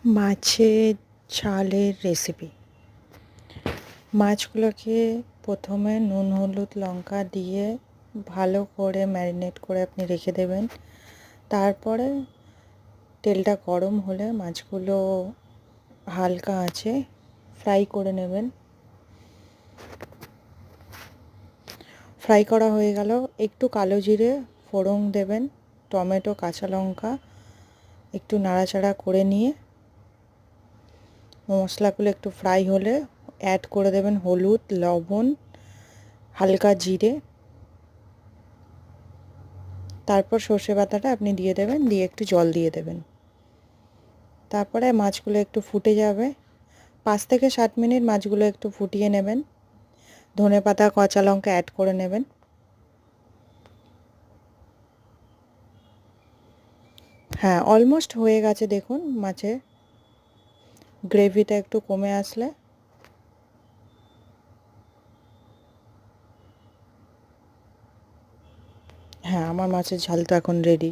মাছের ঝালের রেসিপি। মাছগুলোকে প্রথমে নুন হলুদ লঙ্কা দিয়ে ভালো করে ম্যারিনেট করে আপনি রেখে দেবেন। তারপরে তেলটা গরম হলে মাছগুলো হালকা আঁচে ফ্রাই করে নেবেন। ফ্রাই করা হয়ে গেল, একটু কালো জিরে ফোড়ন দেবেন, টমেটো কাঁচা লঙ্কা একটু নাড়াচাড়া করে নিয়ে মশলাগুলো একটু ফ্রাই হলে অ্যাড করে দেবেন হলুদ লবণ হালকা জিরে, তারপর সর্ষে বাটাটা আপনি দিয়ে দেবেন, দিয়ে একটু জল দিয়ে দেবেন। তারপরে মাছগুলো একটু ফুটে যাবে, 5 থেকে 7 মিনিট মাছগুলো একটু ফুটিয়ে নেবেন। ধনেপাতা কাঁচা লঙ্কা অ্যাড করে নেবেন। হ্যাঁ, অলমোস্ট হয়ে গেছে দেখুন। মাছের গ্রেভিটা একটু কমে আসলে হ্যাঁ, আমার মাছের ঝাল তো এখন রেডি।